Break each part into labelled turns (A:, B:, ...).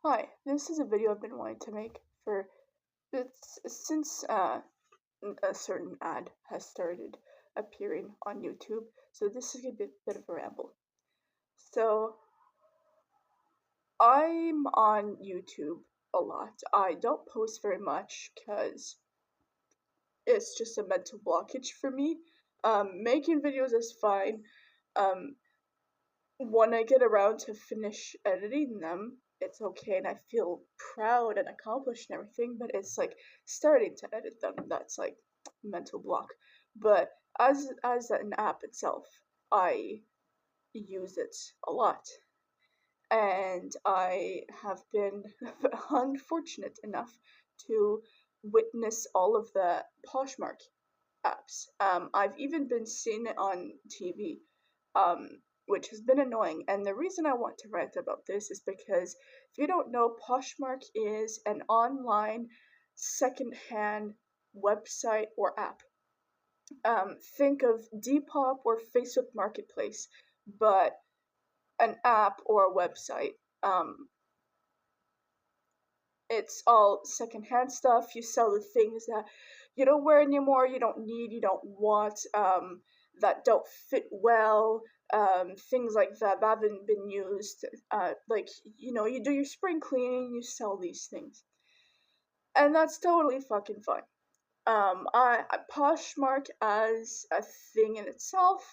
A: Hi, this is a video I've been wanting to make for since a certain ad has started appearing on YouTube. So this is a bit of a ramble. So I'm on YouTube a lot. I don't post very much because it's just a mental blockage for me. Making videos is fine. Um, when I get around to finish editing them, it's okay and I feel proud and accomplished and everything, but it's like starting to edit them that's like mental block. But as an app itself, I use it a lot. And I have been unfortunate enough to witness all of the Poshmark apps. I've even been seeing it on TV, which has been annoying. And the reason I want to rant about this is because if you don't know, Poshmark is an online secondhand website or app. Think of Depop or Facebook Marketplace, but an app or a website. It's all secondhand stuff. You sell the things that you don't wear anymore, you don't need, you don't want, that don't fit well, things like that haven't been used. Like, you do your spring cleaning, you sell these things. And that's totally fucking fine. I Poshmark as a thing in itself,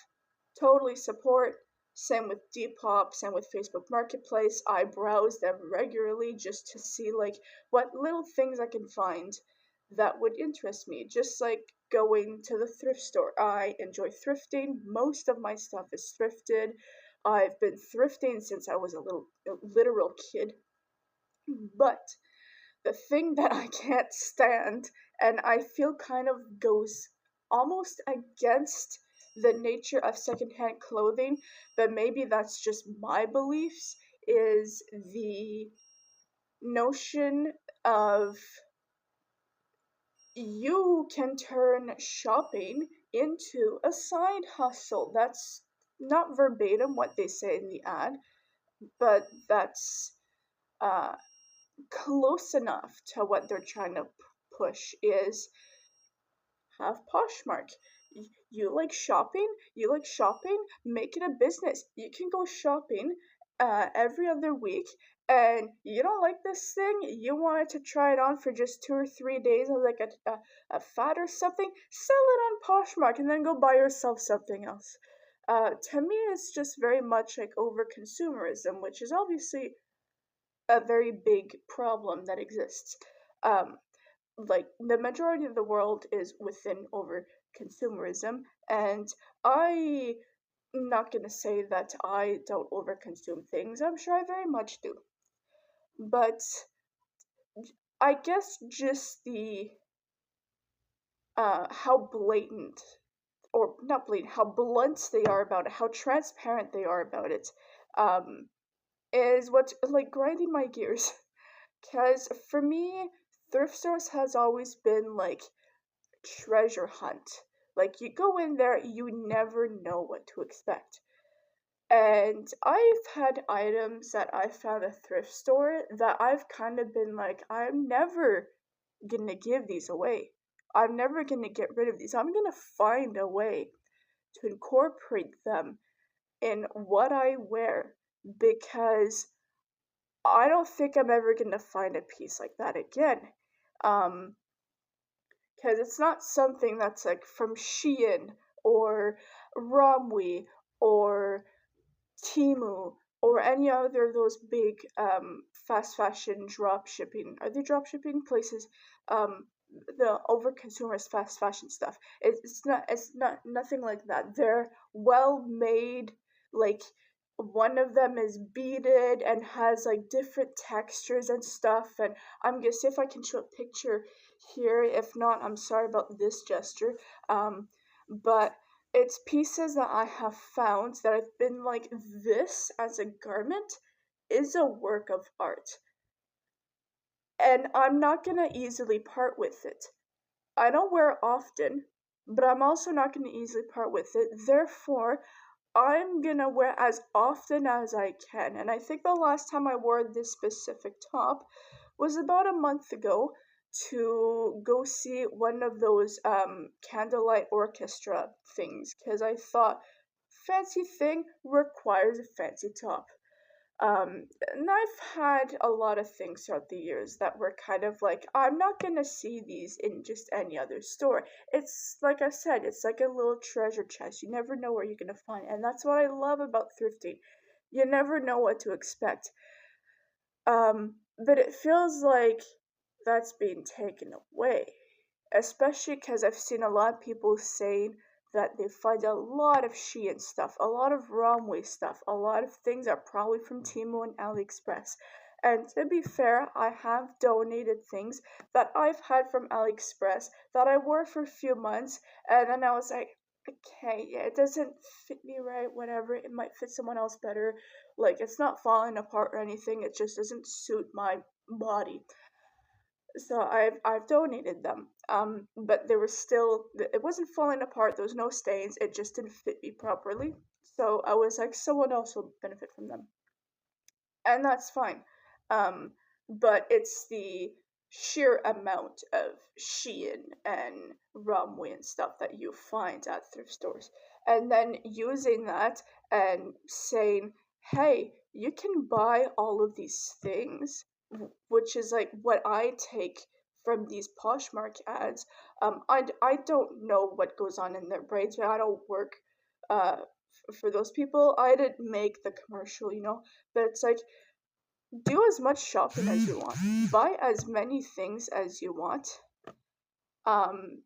A: totally support. Same with Depop, same with Facebook Marketplace. I browse them regularly just to see like what little things I can find that would interest me. Just like going to the thrift store. I enjoy thrifting. Most of my stuff is thrifted. I've been thrifting since I was a literal kid. But the thing that I can't stand, and I feel kind of goes almost against the nature of secondhand clothing, but maybe that's just my beliefs, is the notion of you can turn shopping into a side hustle. That's not verbatim what they say in the ad, but that's uh, close enough to what they're trying to push is have Poshmark. You like shopping? You like shopping? Make it a business. You can go shopping every other week, and you don't like this thing, you wanted to try it on for just 2 or 3 days as like a fad or something, sell it on Poshmark and then go buy yourself something else. To me, it's just very much like over consumerism, which is obviously a very big problem that exists. Um, like the majority of the world is within over consumerism, and I'm not gonna say that I don't overconsume things. I'm sure I very much do, but I guess just the how blatant, or not blatant, how blunt they are about it, how transparent they are about it, um, is what's like grinding my gears. Because for me, thrift stores has always been like treasure hunt. Like you go in there, you never know what to expect. And I've had items that I found at thrift store that I've kind of been like, I'm never gonna give these away. I'm never gonna get rid of these. I'm gonna find a way to incorporate them in what I wear because I don't think I'm ever gonna find a piece like that again. Um, because it's not something that's like from Shein or Romwe or Timu or any other of those big fast fashion drop shipping. Are they drop shipping places? The over consumers fast fashion stuff. It's not nothing like that. They're well made, like one of them is beaded and has like different textures and stuff, and I'm gonna see if I can show a picture here. If not, I'm sorry about this gesture. But it's pieces that I have found that I've been like, this as a garment is a work of art. And I'm not gonna easily part with it. I don't wear it often, but I'm also not gonna easily part with it. Therefore, I'm gonna wear as often as I can. And I think the last time I wore this specific top was about a month ago to go see one of those candlelight orchestra things because I thought fancy thing requires a fancy top. And I've had a lot of things throughout the years that were kind of like, I'm not gonna see these in just any other store. It's like I said, it's like a little treasure chest. You never know where you're gonna find it. And that's what I love about thrifting. You never know what to expect. But it feels like that's being taken away, especially because I've seen a lot of people saying that they find a lot of Shein stuff, a lot of runway stuff, a lot of things are probably from Temu and AliExpress. And to be fair, I have donated things that I've had from AliExpress that I wore for a few months, and then I was like, okay, yeah, it doesn't fit me right, whatever, it might fit someone else better. Like, it's not falling apart or anything, it just doesn't suit my body. So I've donated them. But there was still it wasn't falling apart. There was no stains. It just didn't fit me properly. So I was like, someone else will benefit from them, and that's fine. Um, but it's the sheer amount of Shein and Romwe and stuff that you find at thrift stores, and then using that and saying, "Hey, you can buy all of these things," which is like what I take from these Poshmark ads. I don't know what goes on in their brains. I don't work for those people. I didn't make the commercial, but it's like, do as much shopping as you want, buy as many things as you want. Um,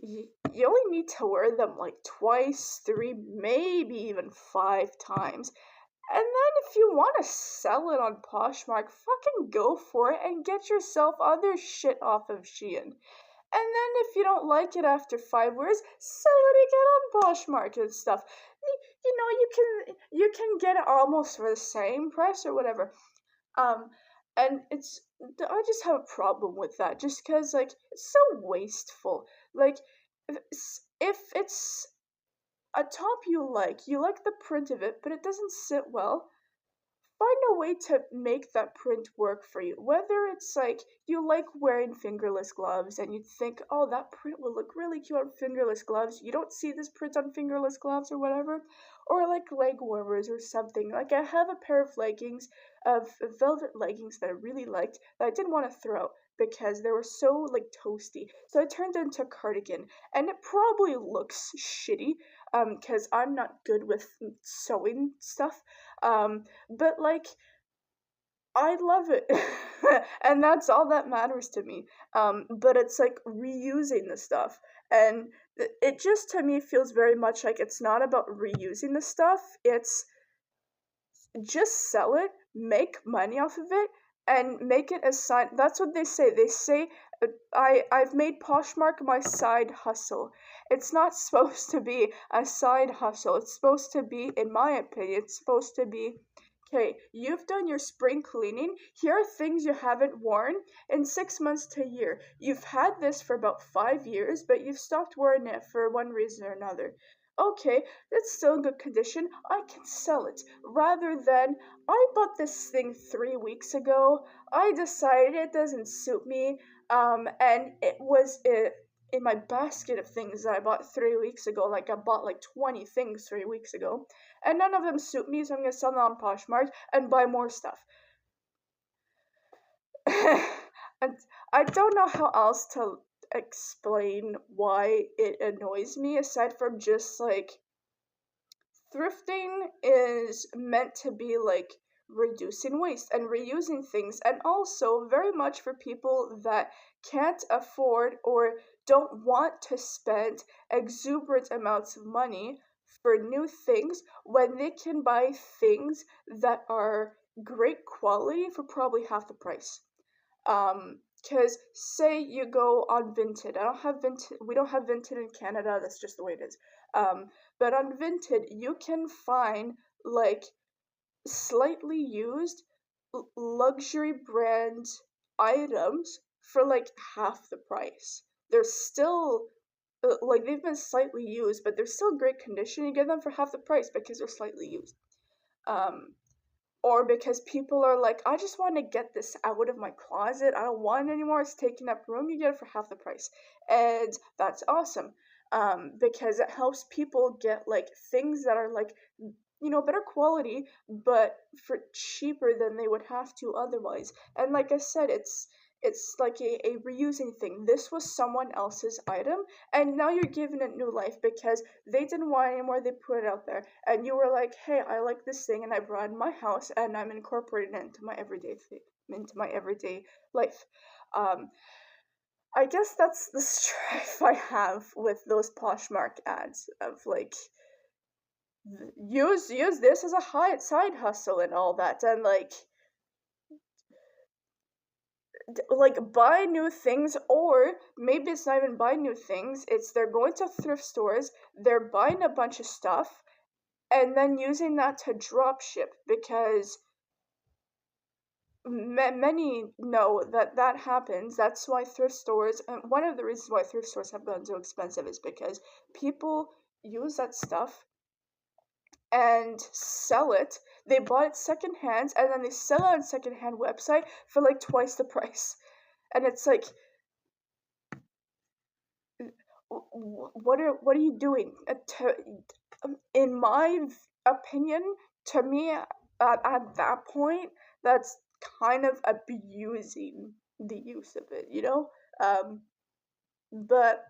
A: you only need to wear them like twice, three, maybe even 5 times. And then if you want to sell it on Poshmark, fucking go for it and get yourself other shit off of Shein. And then if you don't like it after 5 years, sell it again on Poshmark and stuff. You can get it almost for the same price or whatever. Um, and I just have a problem with that, just because like it's so wasteful. Like if it's a top you like the print of it, but it doesn't sit well, find a way to make that print work for you. Whether it's like you like wearing fingerless gloves and you think, oh, that print will look really cute on fingerless gloves. You don't see this print on fingerless gloves or whatever. Or like leg warmers or something. Like I have a pair of leggings, of velvet leggings that I really liked that I didn't want to throw because they were so like toasty. So I turned it into a cardigan, and it probably looks shitty because I'm not good with sewing stuff. But like I love it. And that's all that matters to me. But it's like reusing the stuff. And it just to me feels very much like it's not about reusing the stuff. It's just sell it, make money off of it, and make it a side. That's what they say. They say I've made Poshmark my side hustle. It's not supposed to be a side hustle. It's supposed to be, in my opinion, it's supposed to be, okay, you've done your spring cleaning. Here are things you haven't worn in 6 months to a year. You've had this for about 5 years, but you've stopped wearing it for one reason or another. Okay, it's still in good condition. I can sell it. Rather than, I bought this thing 3 weeks ago. I decided it doesn't suit me. And it was in my basket of things that I bought 3 weeks ago. Like I bought like 20 things 3 weeks ago, and none of them suit me, so I'm gonna sell them on Poshmark and buy more stuff. And I don't know how else to explain why it annoys me aside from just like thrifting is meant to be like reducing waste and reusing things, and also very much for people that can't afford or don't want to spend exuberant amounts of money for new things when they can buy things that are great quality for probably half the price. Because say you go on Vinted. I don't have Vinted. We don't have Vinted in Canada. That's just the way it is. But on Vinted, you can find like slightly used luxury brand items for like half the price. They're still like they've been slightly used, but they're still great condition. You get them for half the price because they're slightly used. Um, or because people are like, I just want to get this out of my closet. I don't want it anymore. It's taking up room. You get it for half the price, and that's awesome. Because it helps people get like things that are like, better quality, but for cheaper than they would have to otherwise. And like I said, it's like a reusing thing. This was someone else's item, and now you're giving it new life because they didn't want it anymore. They put it out there, and you were like, "Hey, I like this thing, and I brought it in my house, and I'm incorporating it into my everyday life." Um, I guess that's the strife I have with those Poshmark ads of like use this as a side hustle and all that, and like buy new things, or maybe it's not even buy new things, it's they're going to thrift stores, they're buying a bunch of stuff and then using that to drop ship because many know that that happens. That's why thrift stores, and one of the reasons why thrift stores have gotten so expensive is because people use that stuff and sell it. They bought it secondhand and then they sell it on secondhand website for like twice the price. And it's like, what are you doing? In my opinion, to me, at that point, that's kind of abusing the use of it, you know. But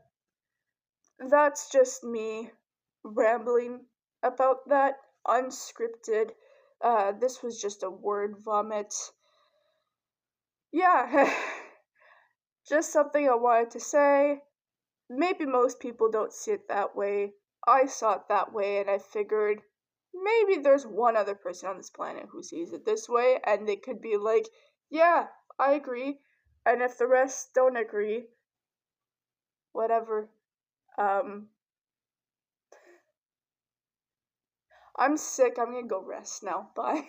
A: that's just me rambling about that, unscripted. This was just a word vomit. Yeah, just something I wanted to say. Maybe most people don't see it that way. I saw it that way, and I figured maybe there's one other person on this planet who sees it this way, and they could be like, yeah, I agree. And if the rest don't agree, whatever. Um, I'm sick. I'm gonna go rest now. Bye.